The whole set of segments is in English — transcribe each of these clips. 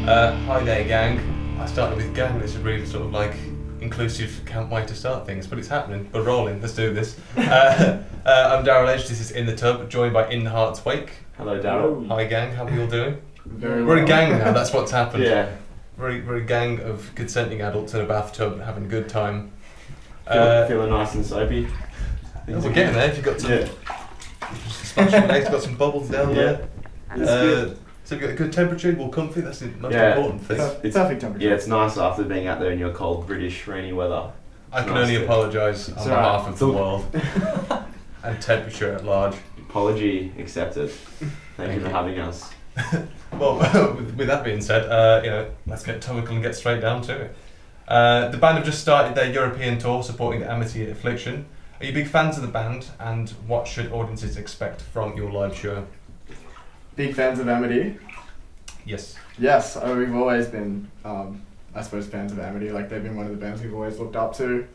Hi there, gang. I started with gang. This is really sort of like inclusive, can't wait to start things, but it's happening. We're rolling. Let's do this. I'm Daryl Edge. This is In the Tub, joined by In the Heart's Wake. Hello, Daryl. Hi, gang. How are we all doing? Very We're well. a gang now. That's what's happened. Yeah. We're a gang of consenting adults in a bathtub having a good time. Feeling nice and soapy. We're getting there. If you've got some, splashing legs, got some bubbles down there. So you've got a good temperature, well comfy, that's the most important thing. It's perfect temperature. Yeah, it's nice after being out there in your cold British rainy weather. I can only apologise on behalf of the world and temperature at large. Apology accepted. Thank you for having us. Well, with that being said, let's get topical and get straight down to it. The band have just started their European tour supporting the Amity Affliction. Are you big fans of the band, and what should audiences expect from your live show? Big fans of Amity. Yes. Yes, we've always been, I suppose, fans of Amity. Like, they've been one of the bands we've always looked up to.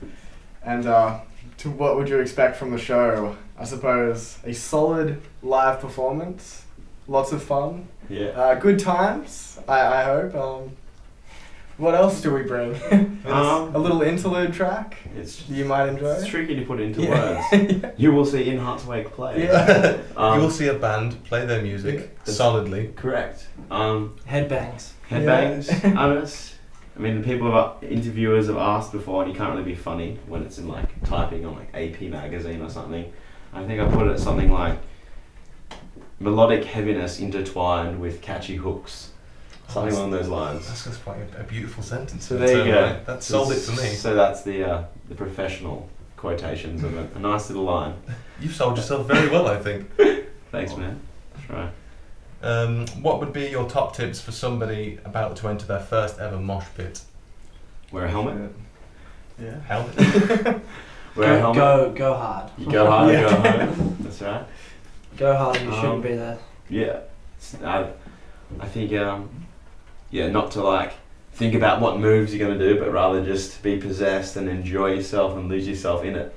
And to what would you expect from the show? I suppose a solid live performance, lots of fun, good times, I hope. What else do we bring? A little interlude track you might enjoy? It's tricky to put into words. You will see In Heart's Wake play. You will see a band play their music solidly. Correct. Headbangs. Headbangs. I mean, interviewers have asked before, and you can't really be funny when it's in like typing on like AP magazine or something. I think I put it something like melodic heaviness intertwined with catchy hooks. Something along those lines. That's just quite a beautiful sentence. So there you go. Right. That sold it for me. So that's the professional quotations of a nice little line. You've sold yourself very well, I think. Thanks, man. Try. What would be your top tips for somebody about to enter their first ever mosh pit? Wear a helmet. Yeah. Helmet. Wear a helmet. Go hard. You go hard, you go home. That's right. Go hard, you shouldn't be there. Yeah. I think, not to like think about what moves you're going to do, but rather just be possessed and enjoy yourself and lose yourself in it.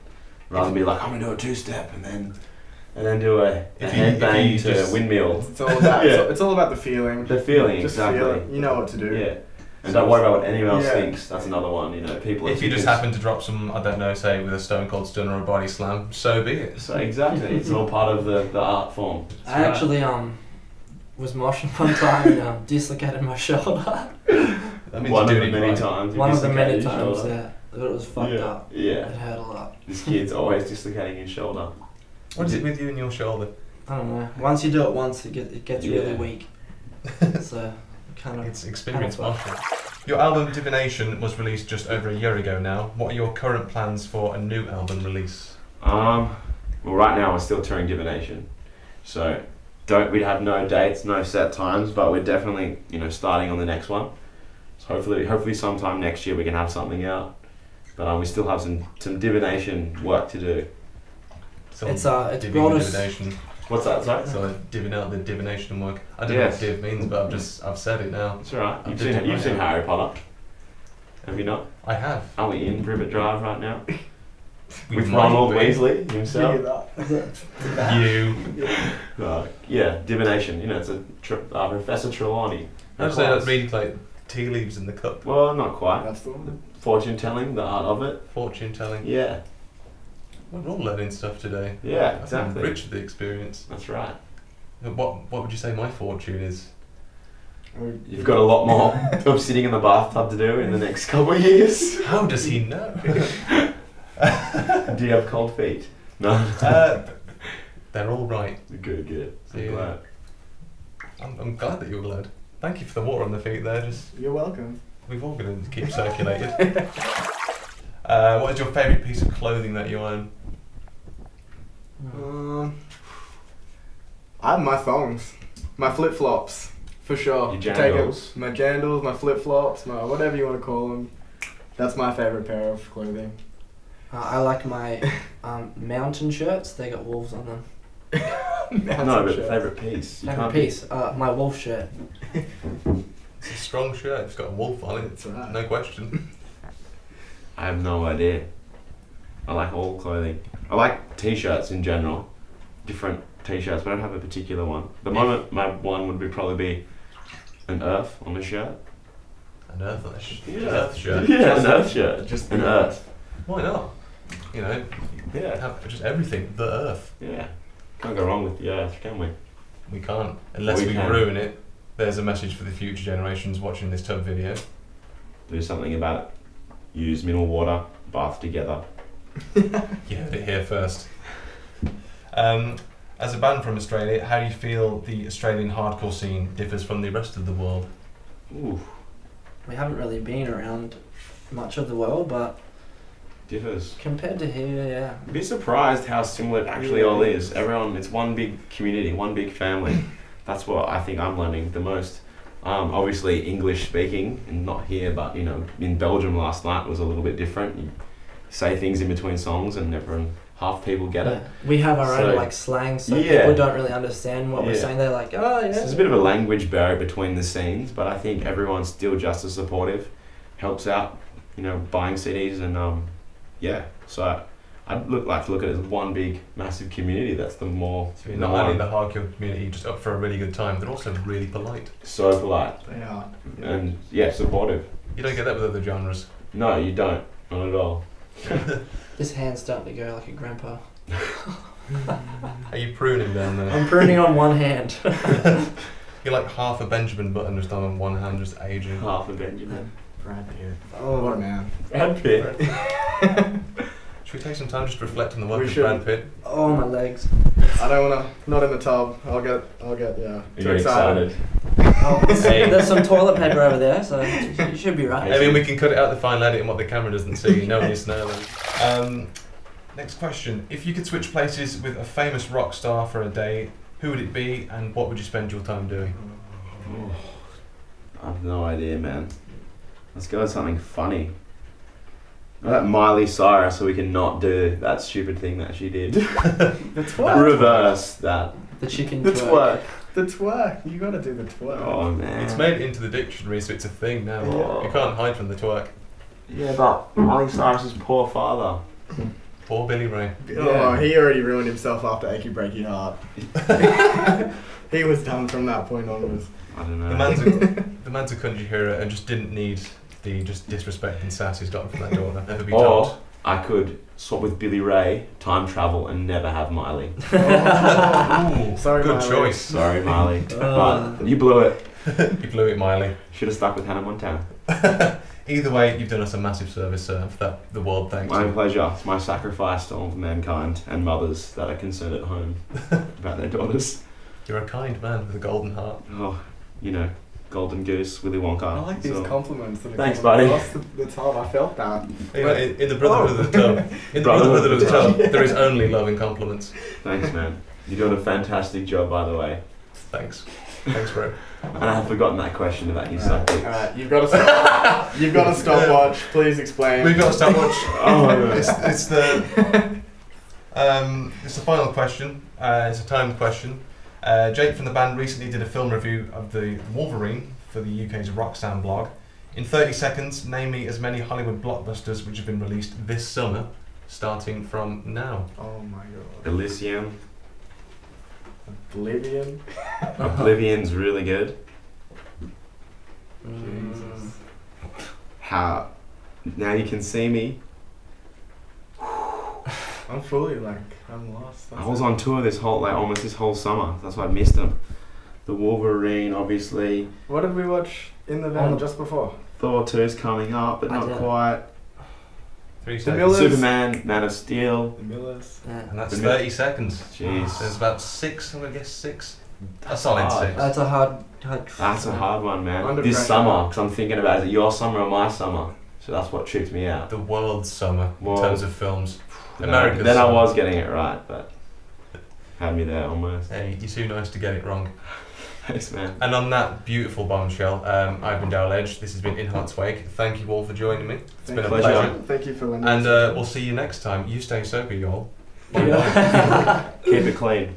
Rather than be like, I'm going to do a two-step and then do a headbang to a windmill. It's all about, it's all about the feeling. The feeling, just exactly. Feel it. You know what to do. Yeah. And don't worry about what anyone else thinks. That's another one, people. If you just happen to drop some, I don't know, say with a Stone Cold Stun or a body slam, so be it. So exactly, it's all part of the art form. I actually was moshing one time and dislocated my shoulder. That means one of you're the doing many it right. times. One of the many your times, shoulder. but it was fucked up. Yeah. It hurt a lot. This kid's always dislocating his shoulder. What is it with you and your shoulder? I don't know. Once you do it once, it gets really weak. So kind of. It's experience kind of moshing. Your album Divination was released just over a year ago now. What are your current plans for a new album release? Well, right now we're still touring Divination, so we have no dates, no set times, but we're definitely starting on the next one. So hopefully sometime next year we can have something out. But we still have some divination work to do. It's brought us. Divination. What's that? Sorry. So diving out the divination work. I don't know what div means, but I've said it now. That's right. You've seen Harry Potter, have you not? I have. Are we in Privet Drive right now? We With might Ronald be. Weasley himself. You. Divination. It's a Professor Trelawney. I was saying reading like tea leaves in the cup. Well, not quite. That's the one. Fortune telling, the art of it. Fortune telling. Yeah. We're all learning stuff today. Yeah, I'm exactly. rich with the experience. That's right. What would you say my fortune is? You've got a lot more of sitting in the bathtub to do in the next couple of years. How does he know? Do you have cold feet? No. They're all right. Good. Yeah. Glad. I'm glad that you're glad. Thank you for the water on the feet there. You're welcome. We've all got to keep circulated. What is your favourite piece of clothing that you own? I have my thongs, my flip flops, for sure. Your jandals. My jandals, my flip flops, my whatever you want to call them. That's my favourite pair of clothing. I like my mountain shirts. They got wolves on them. No, but favourite piece. Favourite piece. My wolf shirt. It's a strong shirt. It's got a wolf on it. That's right. No question. I have no idea. I like all clothing. I like t-shirts in general. Different t-shirts, but I don't have a particular one. The moment my one would probably be An Earth on the shirt. An Earth on a Yeah. Earth shirt. Yeah, an Earth shirt. Just An Earth. Why not? You know, Yeah. have just everything. The Earth. Yeah. Can't go wrong with the Earth, can we? We can't unless We we can. ruin it. There's a message for the future generations watching this tub video. Do something about it. Use mineral water. Bath together. You heard it here first. As a band from Australia, how do you feel the Australian hardcore scene differs from the rest of the world? Ooh. We haven't really been around much of the world, but Differs. compared to here, yeah. I'd be surprised how similar it actually all is. Everyone, it's one big community, one big family. That's what I think I'm learning the most. Obviously English speaking, and not here, but you know, in Belgium last night was a little bit different. You say things in between songs and half people get it. Yeah. We have our So- own like slang, so Yeah. people don't really understand what we're Yeah. saying. They're like, oh yeah. So there's a bit of a language barrier between the scenes, but I think everyone's still just as supportive, helps out, you know, buying CDs and yeah. So I'd like to look at it as one big, massive community. That's the more, So you're not only the hardcore community just up for a really good time, they're also really polite. so polite They are. and yeah, supportive. You don't get that with other genres. No, you don't, not at all. This hand's starting to go like a grandpa. Are you pruning down there? I'm pruning on one hand. You're like half a Benjamin Button just on one hand, just aging. Half a Benjamin. Brad Pitt. Oh, what a man. Brad Pitt. Should we take some time just to reflect on the work We of should. Brad Pitt? Oh, my legs. I don't wanna. Not in the tub. I'll get. Yeah. Too You're excited. Oh, Hey. there's some toilet paper over there, so you should be right. I mean, we can cut it out the final edit and what the camera doesn't see. No one needs to know that. Next question. If you could switch places with a famous rock star for a day, who would it be and what would you spend your time doing? Oh, I have no idea, man. Let's go with something funny. That Miley Cyrus, so we can not do that stupid thing that she did. The twerk. Reverse that. The chicken The twerk. twerk. The twerk. You gotta do the twerk. Oh man. It's made it into the dictionary, so it's a thing now. Oh. You can't hide from the twerk. Yeah, but Miley Cyrus's poor father. Poor Billy Ray. Oh, he already ruined himself after Achy Breaky Heart. He was done from that point onwards. I don't know. The man's a country hero and just didn't need the just disrespect and sass he's gotten from that daughter. Never be told. Or I could swap with Billy Ray, time travel, and never have Miley. Ooh, Sorry, good Miley. choice. Sorry, Miley. But you blew it. You blew it, Miley. Should have stuck with Hannah Montana. Either way, you've done us a massive service, sir, for that. The world thanks My you. pleasure. It's my sacrifice to all of mankind and mothers that are concerned at home about their daughters. You're a kind man with a golden heart. Oh, you know, Golden Goose, Willy Wonka. I like these so- compliments. That are Thanks, coming buddy. across the top. I felt that. You know, in the Brotherhood of the Tub, in the Brotherhood of the Tub, there is only love and compliments. Thanks, man. You're doing a fantastic job, by the way. Thanks. Thanks for it. And I have forgotten that question about you Alright, suck dicks. alright, you've got to stop. You've got a stopwatch. Please explain. We've got to stopwatch. Oh my God. It's the final question. It's a timed question. Jake from the band recently did a film review of the Wolverine for the UK's Roxanne blog. In 30 seconds, name me as many Hollywood blockbusters which have been released this summer, starting from now. Oh my god. Elysium. Oblivion. Oblivion's really good. Jesus. How? Now You Can See Me. I'm fully like, I'm lost. I was on tour this whole, like almost this whole summer. That's why I missed them. The Wolverine, obviously. What did we watch in the van just before? Thor 2's coming up, but I not did. quite. 3 The seconds. Millers. Superman, Man of Steel. The Millers. Yeah. And that's 30 seconds. Jeez. So there's about 6, I'm going to guess 6. A solid hard. 6. That's a hard. That's a hard one, man. Under This pressure. summer, because I'm thinking about is it your summer or my summer? So that's what tripped me out. The world's summer in World. terms of films. Then America's Then I summer. was getting it right, but had me there almost. Hey, you're too nice to get it wrong. Thanks, man. And on that beautiful bombshell, I've been Darrell Edge. This has been In Heart's Wake. Thank you all for joining me. It's been a Pleasure. pleasure. Thank you for letting And us. we'll see you next time. You stay sober, y'all. Keep it clean.